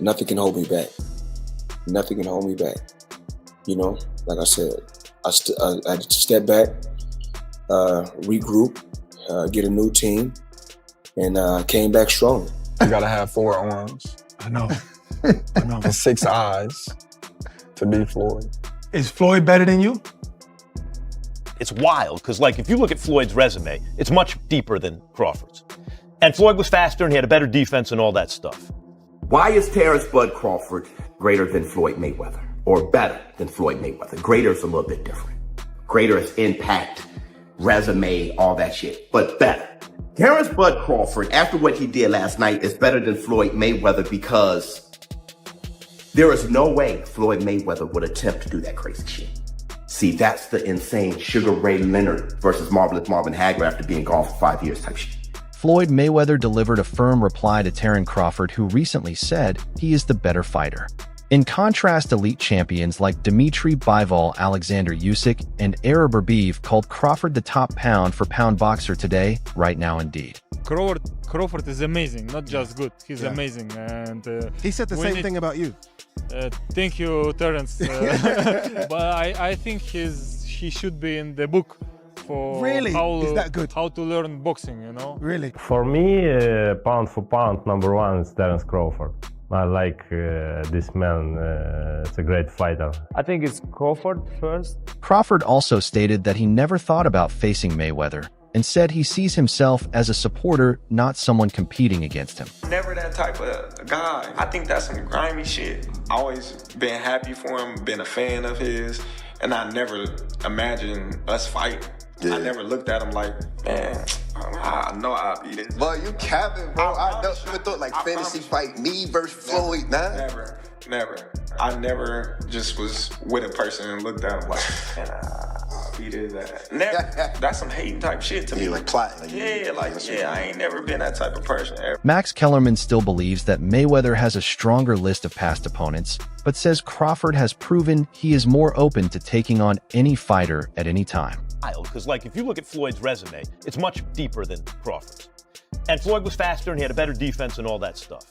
Nothing can hold me back. Nothing can hold me back. You know, like I said, I had to step back, regroup, get a new team, and came back strong. You gotta have 4 arms. I know. I know. And 6 eyes to beat Floyd. Is Floyd better than you? It's wild, because like if you look at Floyd's resume, it's much deeper than Crawford's. And Floyd was faster and he had a better defense and all that stuff. Why is Terence Bud Crawford greater than Floyd Mayweather? Or better than Floyd Mayweather? Greater is a little bit different. Greater is impact, resume, all that shit, but better. Terence Bud Crawford, after what he did last night, is better than Floyd Mayweather because there is no way Floyd Mayweather would attempt to do that crazy shit. See, that's the insane Sugar Ray Leonard versus Marvelous Marvin Hagler after being gone for 5 years type shit. Floyd Mayweather delivered a firm reply to Terence Crawford, who recently said he is the better fighter. In contrast, elite champions like Dmitry Bivol, Alexander Usyk, and Arab Rabiev called Crawford the top pound-for-pound boxer today, right now indeed. Crawford is amazing, not just good. He's amazing, and he said the same thing about you. Thank you, Terence. But I think he should be in the book for is that good? How to learn boxing. You know. Really. For me, pound for pound, number 1 is Terence Crawford. I like this man. It's a great fighter. I think it's Crawford first. Crawford also stated that he never thought about facing Mayweather, and said he sees himself as a supporter, not someone competing against him. Never that type of guy. I think that's some grimy shit. Always been happy for him, been a fan of his, and I never imagined us fighting. I never looked at him like, man, I know I'll beat it. But you capping, bro. I never thought like fantasy fight me versus Floyd. Never. I never just was with a person and looked at him like, man, I'll beat his ass. Never. That's some hating type shit to me. Like plotting. I ain't never been that type of person ever. Max Kellerman still believes that Mayweather has a stronger list of past opponents, but says Crawford has proven he is more open to taking on any fighter at any time. Because like if you look at Floyd's resume, it's much deeper than Crawford's. And Floyd was faster and he had a better defense and all that stuff.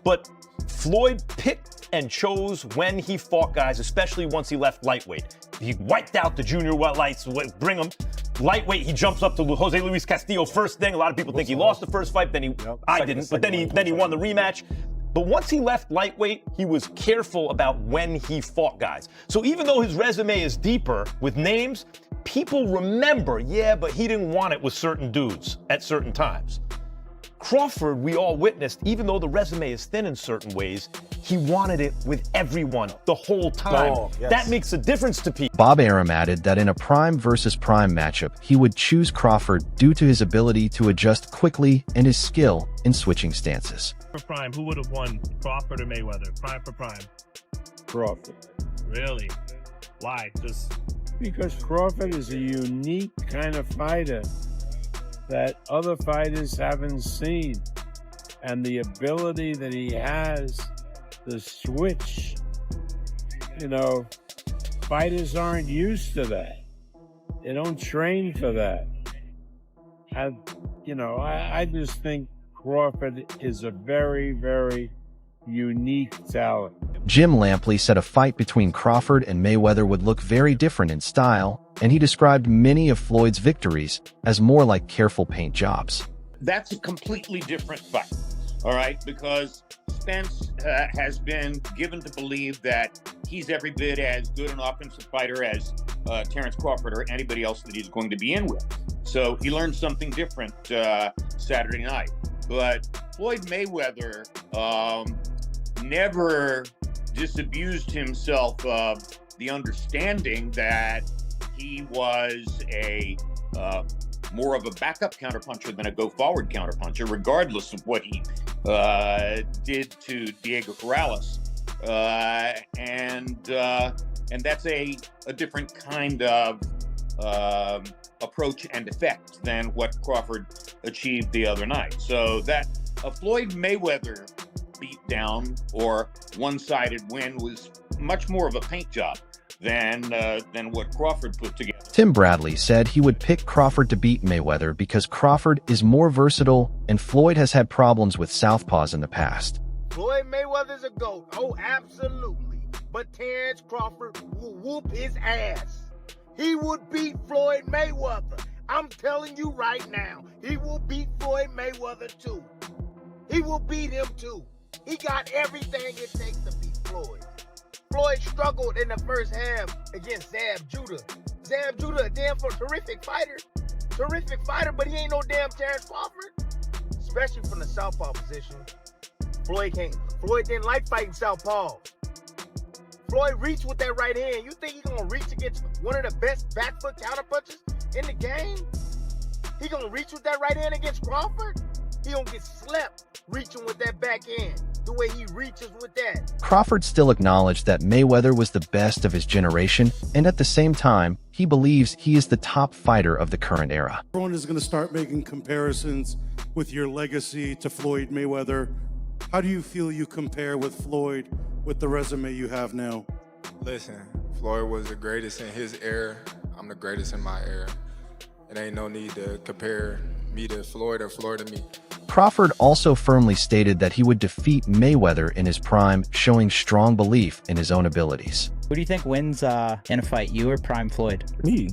But Floyd picked and chose when he fought guys, especially once he left lightweight. He wiped out the junior lights, bring him. Lightweight, he jumps up to Jose Luis Castillo first thing. A lot of people think he lost the first fight, then I didn't, but then he won the rematch. But once he left lightweight, he was careful about when he fought guys. So even though his resume is deeper with names, people remember, but he didn't want it with certain dudes at certain times. Crawford, we all witnessed, even though the resume is thin in certain ways, he wanted it with everyone the whole time. That makes a difference to people. Bob Arum added that in a prime versus prime matchup, he would choose Crawford due to his ability to adjust quickly and his skill in switching stances. For prime, who would have won, Crawford or Mayweather? Prime for prime. Crawford. Really? Why? Because Crawford is a unique kind of fighter that other fighters haven't seen. And the ability that he has to switch, fighters aren't used to that. They don't train for that. I just think Crawford is a very, very unique talent. Jim Lampley said a fight between Crawford and Mayweather would look very different in style, and he described many of Floyd's victories as more like careful paint jobs. That's a completely different fight, all right? Because Spence has been given to believe that he's every bit as good an offensive fighter as Terence Crawford or anybody else that he's going to be in with. So he learned something different Saturday night. But Floyd Mayweather never disabused himself of the understanding that he was a more of a backup counterpuncher than a go-forward counterpuncher, regardless of what he did to Diego Corrales. And that's a different kind of approach and effect than what Crawford achieved the other night. So that a Floyd Mayweather beatdown or one-sided win was much more of a paint job than what Crawford put together. Tim Bradley said he would pick Crawford to beat Mayweather because Crawford is more versatile and Floyd has had problems with southpaws in the past. Floyd Mayweather's a GOAT. Oh, absolutely. But Terence Crawford will whoop his ass. He would beat Floyd Mayweather. I'm telling you right now, he will beat Floyd Mayweather too. He will beat him too. He got everything it takes to beat Floyd. Floyd struggled in the first half against Zab Judah. Zab Judah, a damn terrific fighter. Terrific fighter, but he ain't no damn Terence Crawford. Especially from the southpaw position. Floyd didn't like fighting southpaw. Floyd reached with that right hand. You think he's gonna reach against one of the best back foot counter punches in the game? He gonna reach with that right hand against Crawford? He gonna get slept reaching with that back hand, the way he reaches with that. Crawford still acknowledged that Mayweather was the best of his generation, and at the same time, he believes he is the top fighter of the current era. Everyone is going to start making comparisons with your legacy to Floyd Mayweather. How do you feel you compare with Floyd with the resume you have now? Listen, Floyd was the greatest in his era. I'm the greatest in my era. It ain't no need to compare me to Floyd or Floyd to me. Crawford also firmly stated that he would defeat Mayweather in his prime, showing strong belief in his own abilities. Who do you think wins in a fight, you or Prime Floyd? Me.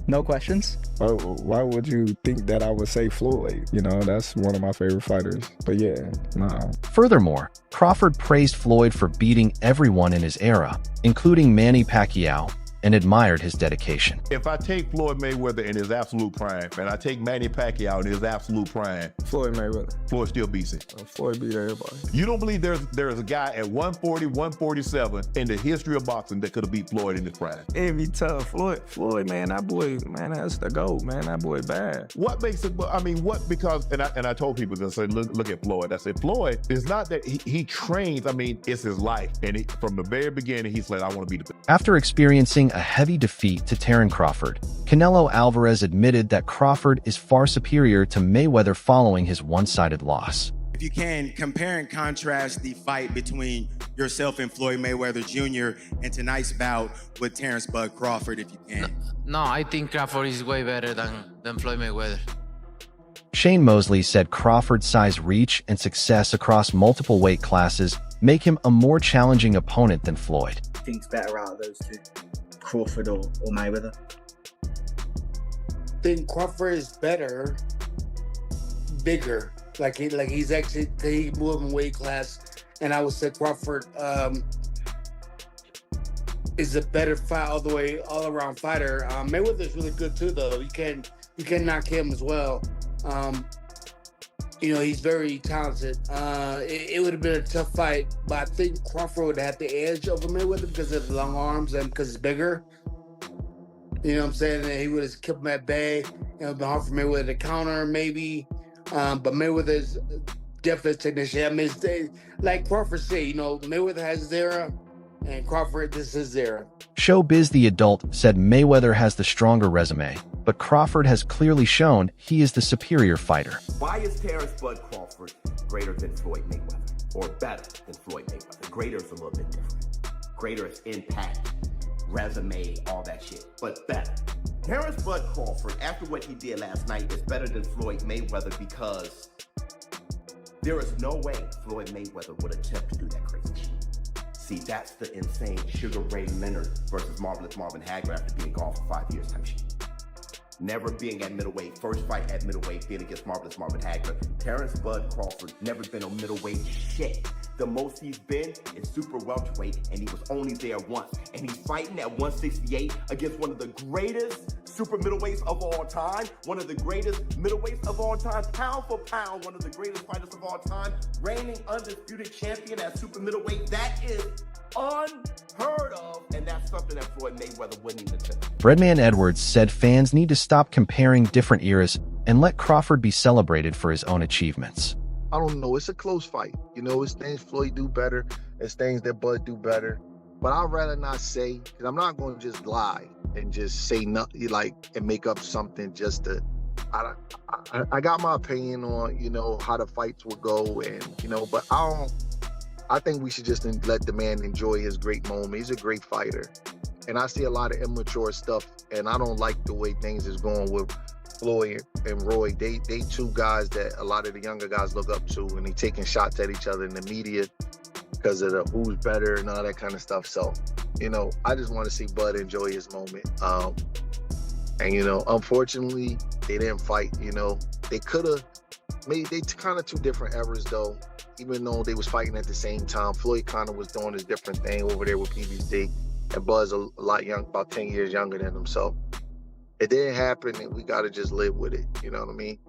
No questions? Why would you think that I would say Floyd? You know, that's one of my favorite fighters. But yeah, nah. Furthermore, Crawford praised Floyd for beating everyone in his era, including Manny Pacquiao, and admired his dedication. If I take Floyd Mayweather in his absolute prime, and I take Manny Pacquiao in his absolute prime, Floyd Mayweather. Floyd still beats him. Floyd beat everybody. You don't believe there's a guy at 140, 147 in the history of boxing that could have beat Floyd in his prime? It'd be tough. Floyd, man, that boy, man, that's the GOAT, man. That boy bad. What makes it, I mean, because, and I told people, I said, look at Floyd. I said, Floyd, it's not that he trains, I mean, it's his life. And from the very beginning, he said, I want to be the best. After experiencing a heavy defeat to Terence Crawford, Canelo Alvarez admitted that Crawford is far superior to Mayweather following his one-sided loss. If you can, compare and contrast the fight between yourself and Floyd Mayweather Jr. and tonight's bout with Terence Bud Crawford, if you can. No, I think Crawford is way better than Floyd Mayweather. Shane Mosley said Crawford's size, reach, and success across multiple weight classes make him a more challenging opponent than Floyd. I think it's better out of those two, Crawford or Mayweather. I think Crawford is better, bigger. Like he's actually, he moved in weight class, and I would say Crawford is a better fight all around fighter. Mayweather's really good too, though. You can knock him as well. You know, he's very talented. It would have been a tough fight, but I think Crawford would have the edge over Mayweather because of the long arms and because it's bigger. You know what I'm saying? And he would have kept him at bay. It would have been hard for Mayweather to counter, maybe. But Mayweather's definitely a technician. I mean, like Crawford said, you know, Mayweather has his era, and Crawford, this is his era. Showbiz the Adult said Mayweather has the stronger resume, but Crawford has clearly shown he is the superior fighter. Why is Terence Bud Crawford greater than Floyd Mayweather? Or better than Floyd Mayweather? Greater is a little bit different. Greater is impact, resume, all that shit, but better. Terence Bud Crawford, after what he did last night, is better than Floyd Mayweather because there is no way Floyd Mayweather would attempt to do that crazy shit. See, that's the insane Sugar Ray Leonard versus Marvelous Marvin Hagler after being gone for 5 years type shit. Never being at middleweight, first fight at middleweight, being against Marvelous Marvin Hagler. Terence Bud Crawford never been on middleweight shit. The most he's been is super welterweight, and he was only there once. And he's fighting at 168 against one of the greatest super middleweights of all time, one of the greatest middleweights of all time, pound for pound, one of the greatest fighters of all time, reigning undisputed champion at super middleweight. That is unheard of, and that's something that Floyd Mayweather wouldn't even attempt. Breadman Edwards said fans need to stop comparing different eras and let Crawford be celebrated for his own achievements. I don't know. It's a close fight. You know, it's things Floyd do better. It's things that Bud do better. But I'd rather not say, because I'm not going to just lie and just say nothing, like, and make up something just to, I got my opinion on, you know, how the fights will go, and, you know, but I think we should just let the man enjoy his great moment. He's a great fighter. And I see a lot of immature stuff, and I don't like the way things is going with Floyd and Roy, they two guys that a lot of the younger guys look up to, and they taking shots at each other in the media because of the who's better and all that kind of stuff. So, you know, I just want to see Bud enjoy his moment. And, you know, unfortunately, they didn't fight. You know, they could have made, they kind of two different eras, though. Even though they was fighting at the same time, Floyd kind of was doing his different thing over there with PBC, and Bud's a lot young, about 10 years younger than him. So it didn't happen, and we got to just live with it. You know what I mean?